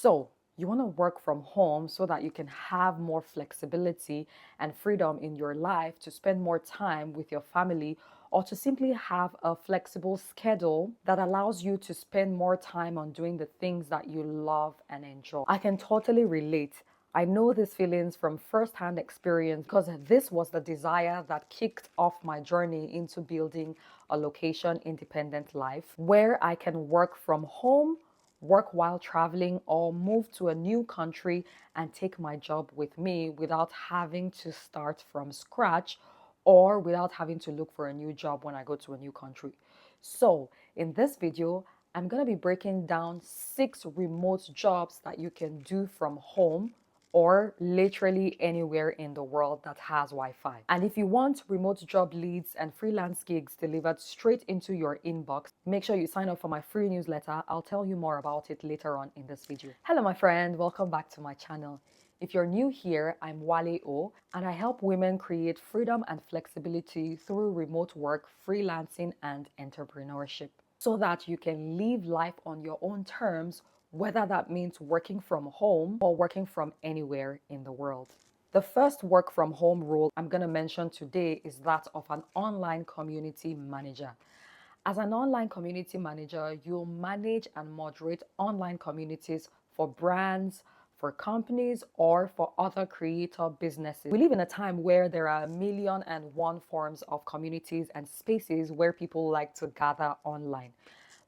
So you want to work from home so that you can have more flexibility and freedom in your life to spend more time with your family, or to simply have a flexible schedule that allows you to spend more time on doing the things that you love and enjoy. I can totally relate. I know these feelings from firsthand experience because this was the desire that kicked off my journey into building a location independent life where I can work from home, work while traveling, or move to a new country and take my job with me without having to start from scratch or without having to look for a new job when I go to a new country. So, in this video, I'm going to be breaking down 6 remote jobs that you can do from home or literally anywhere in the world that has Wi-Fi. And if you want remote job leads and freelance gigs delivered straight into your inbox, make sure you sign up for my free newsletter. I'll tell you more about it later on in this video. Hello, my friend. Welcome back to my channel. If you're new here, I'm Wale O, and I help women create freedom and flexibility through remote work, freelancing, and entrepreneurship so that you can live life on your own terms, whether that means working from home or working from anywhere in the world. The first work from home role I'm going to mention today is that of an online community manager. As an online community manager, you'll manage and moderate online communities for brands, for companies, or for other creator businesses. We live in a time where there are 1,000,001 forms of communities and spaces where people like to gather online.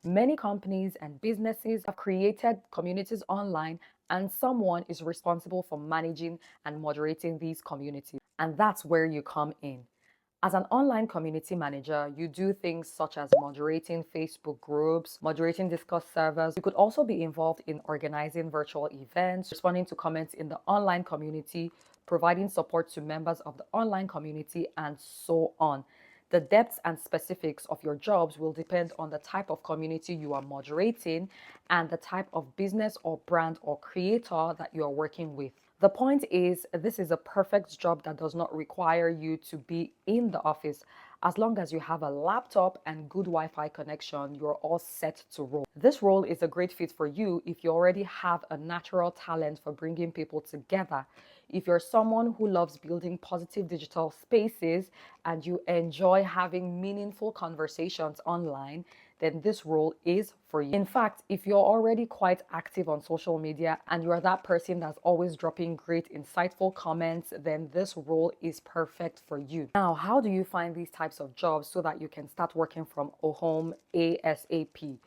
Many companies and businesses have created communities online, and someone is responsible for managing and moderating these communities. And that's where you come in. As an online community manager, you do things such as moderating Facebook groups, moderating Discord servers. You could also be involved in organizing virtual events, responding to comments in the online community, providing support to members of the online community, and so on. The depths and specifics of your jobs will depend on the type of community you are moderating and the type of business or brand or creator that you are working with. The point is, this is a perfect job that does not require you to be in the office. As long as you have a laptop and good Wi-Fi connection, you're all set to roll. This role is a great fit for you if you already have a natural talent for bringing people together. If you're someone who loves building positive digital spaces and you enjoy having meaningful conversations online, then this role is for you. In fact, if you're already quite active on social media and you're that person that's always dropping great, insightful comments, then this role is perfect for you. Now, how do you find these types of jobs so that you can start working from home ASAP?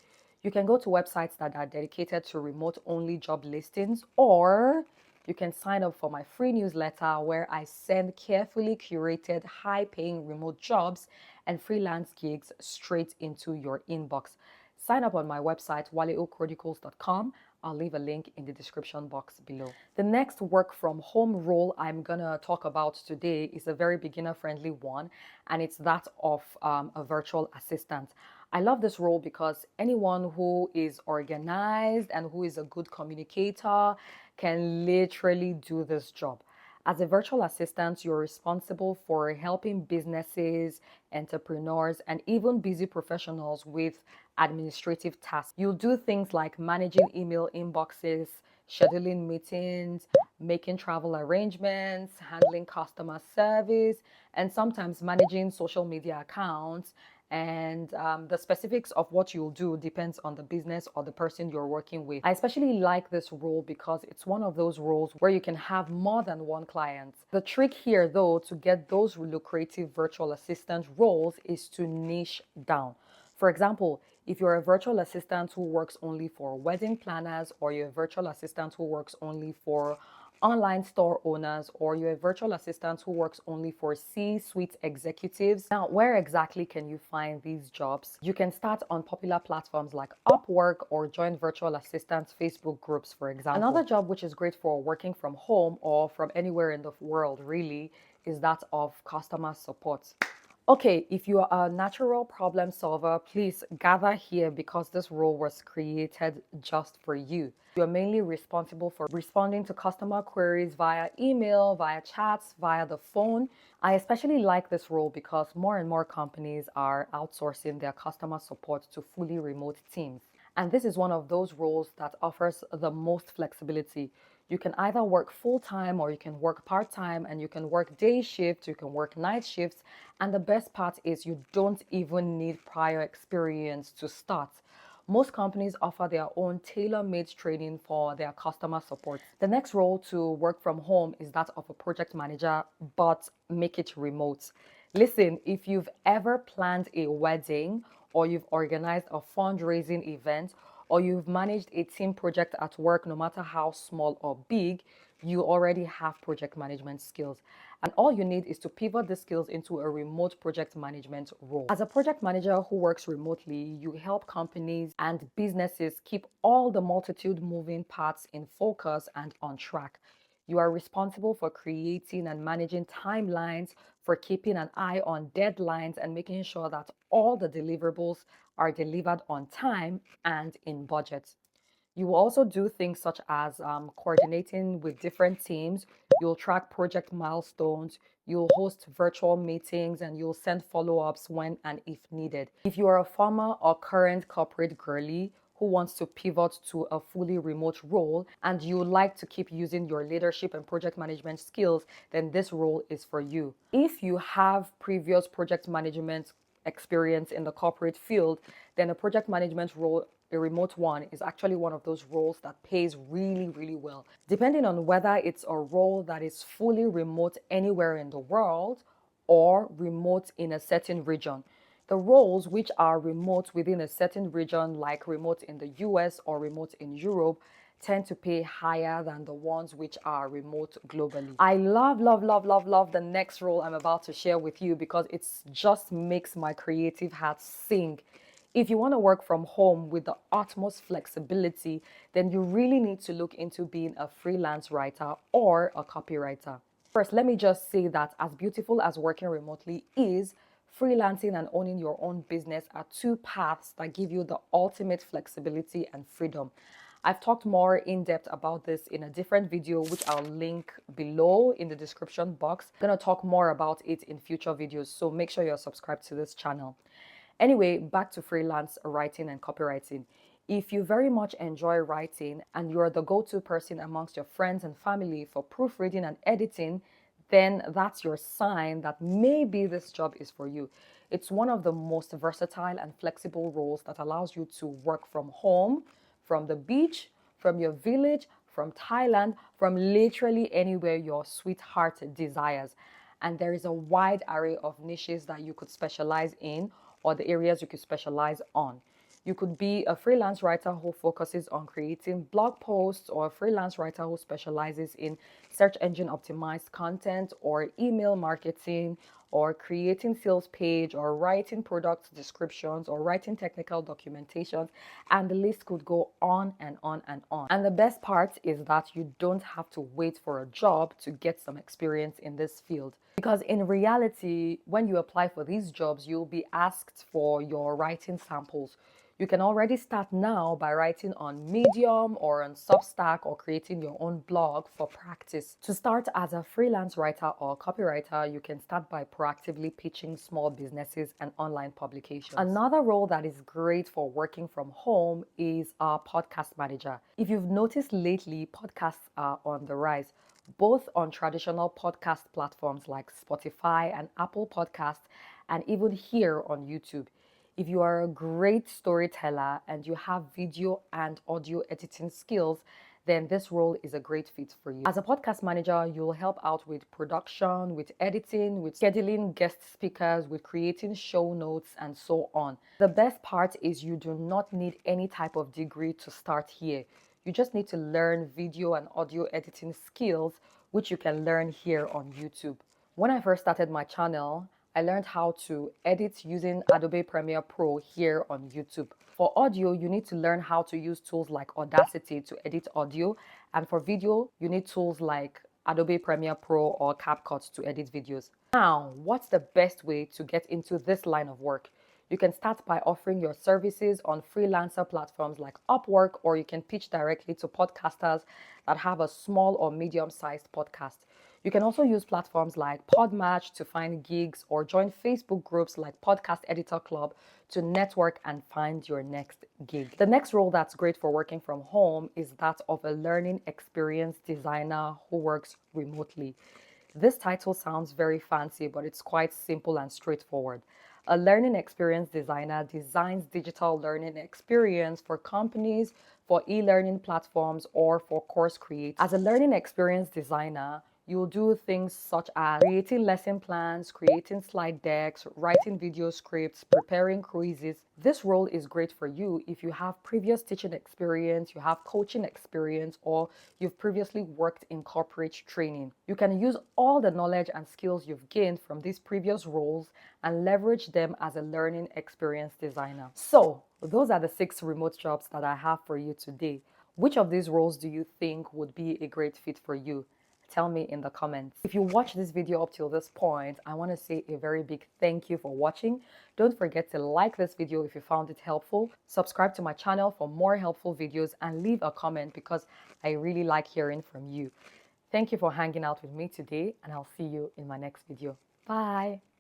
You can go to websites that are dedicated to remote-only job listings, or you can sign up for my free newsletter where I send carefully curated, high-paying remote jobs and freelance gigs straight into your inbox. Sign up on my website, waleochronicles.com. I'll leave a link in the description box below. The next work from home role I'm gonna talk about today is a very beginner-friendly one, and it's that of a virtual assistant. I love this role because anyone who is organized and who is a good communicator can literally do this job. As a virtual assistant, you're responsible for helping businesses, entrepreneurs, and even busy professionals with administrative tasks. You'll do things like managing email inboxes, scheduling meetings, making travel arrangements, handling customer service, and sometimes managing social media accounts. And the specifics of what you'll do depends on the business or the person you're working with. I especially like this role because it's one of those roles where you can have more than one client. The trick here, though, to get those lucrative virtual assistant roles is to niche down. For example, if you're a virtual assistant who works only for wedding planners, or you're a virtual assistant who works only for online store owners, or you're a virtual assistant who works only for C-suite executives. Now, where exactly can you find these jobs? You can start on popular platforms like Upwork or join virtual assistants Facebook groups, for example. Another job which is great for working from home or from anywhere in the world, really, is that of customer support. Okay, if you are a natural problem solver, please gather here because this role was created just for you. You're mainly responsible for responding to customer queries via email, via chats, via the phone. I especially like this role because more and more companies are outsourcing their customer support to fully remote teams. And this is one of those roles that offers the most flexibility. You can either work full time or you can work part time, and you can work day shifts, you can work night shifts. And the best part is you don't even need prior experience to start. Most companies offer their own tailor-made training for their customer support. The next role to work from home is that of a project manager, but make it remote. Listen, if you've ever planned a wedding, or you've organized a fundraising event, or you've managed a team project at work, no matter how small or big, you already have project management skills. And all you need is to pivot the skills into a remote project management role. As a project manager who works remotely, you help companies and businesses keep all the multitude moving parts in focus and on track. You are responsible for creating and managing timelines, for keeping an eye on deadlines, and making sure that all the deliverables are delivered on time and in budget. You will also do things such as coordinating with different teams. You'll track project milestones. You'll host virtual meetings, and you'll send follow ups when and if needed. If you are a former or current corporate girly who wants to pivot to a fully remote role and you would like to keep using your leadership and project management skills, then this role is for you. If you have previous project management experience in the corporate field, then a project management role, a remote one, is actually one of those roles that pays really, really well. Depending on whether it's a role that is fully remote anywhere in the world or remote in a certain region. The roles which are remote within a certain region, like remote in the US or remote in Europe, tend to pay higher than the ones which are remote globally. I love, love, love, love, love the next role I'm about to share with you because it just makes my creative heart sing. If you want to work from home with the utmost flexibility, then you really need to look into being a freelance writer or a copywriter. First, let me just say that as beautiful as working remotely is, freelancing and owning your own business are two paths that give you the ultimate flexibility and freedom. I've talked more in depth about this in a different video, which I'll link below in the description box. I'm going to talk more about it in future videos, so make sure you're subscribed to this channel. Anyway, back to freelance writing and copywriting. If you very much enjoy writing and you're the go-to person amongst your friends and family for proofreading and editing, then that's your sign that maybe this job is for you. It's one of the most versatile and flexible roles that allows you to work from home, from the beach, from your village, from Thailand, from literally anywhere your sweetheart desires. And there is a wide array of niches that you could specialize in, or the areas you could specialize on. You could be a freelance writer who focuses on creating blog posts, or a freelance writer who specializes in search engine optimized content, or email marketing, or creating sales page, or writing product descriptions, or writing technical documentations, and the list could go on and on and on. And the best part is that you don't have to wait for a job to get some experience in this field. Because in reality, when you apply for these jobs, you'll be asked for your writing samples. You can already start now by writing on Medium or on Substack or creating your own blog for practice. To start as a freelance writer or copywriter, you can start by proactively pitching small businesses and online publications. Another role that is great for working from home is a podcast manager. If you've noticed lately, podcasts are on the rise, both on traditional podcast platforms like Spotify and Apple Podcasts, and even here on YouTube. If you are a great storyteller and you have video and audio editing skills, then this role is a great fit for you. As a podcast manager, you'll help out with production, with editing, with scheduling guest speakers, with creating show notes, and so on. The best part is you do not need any type of degree to start here. You just need to learn video and audio editing skills, which you can learn here on YouTube. When I first started my channel, I learned how to edit using Adobe Premiere Pro here on YouTube. For audio, you need to learn how to use tools like Audacity to edit audio. And for video, you need tools like Adobe Premiere Pro or CapCut to edit videos. Now, what's the best way to get into this line of work? You can start by offering your services on freelancer platforms like Upwork, or you can pitch directly to podcasters that have a small or medium-sized podcast. You can also use platforms like Podmatch to find gigs or join Facebook groups like Podcast Editor Club to network and find your next gig. The next role that's great for working from home is that of a learning experience designer who works remotely. This title sounds very fancy, but it's quite simple and straightforward. A learning experience designer designs digital learning experience for companies, for e-learning platforms, or for course creators. As a learning experience designer, you'll do things such as creating lesson plans, creating slide decks, writing video scripts, preparing quizzes. This role is great for you if you have previous teaching experience, you have coaching experience, or you've previously worked in corporate training. You can use all the knowledge and skills you've gained from these previous roles and leverage them as a learning experience designer. So, those are the 6 remote jobs that I have for you today. Which of these roles do you think would be a great fit for you? Tell me in the comments. If you watched this video up till this point, I want to say a very big thank you for watching. Don't forget to like this video if you found it helpful. Subscribe to my channel for more helpful videos and leave a comment because I really like hearing from you. Thank you for hanging out with me today, and I'll see you in my next video. Bye.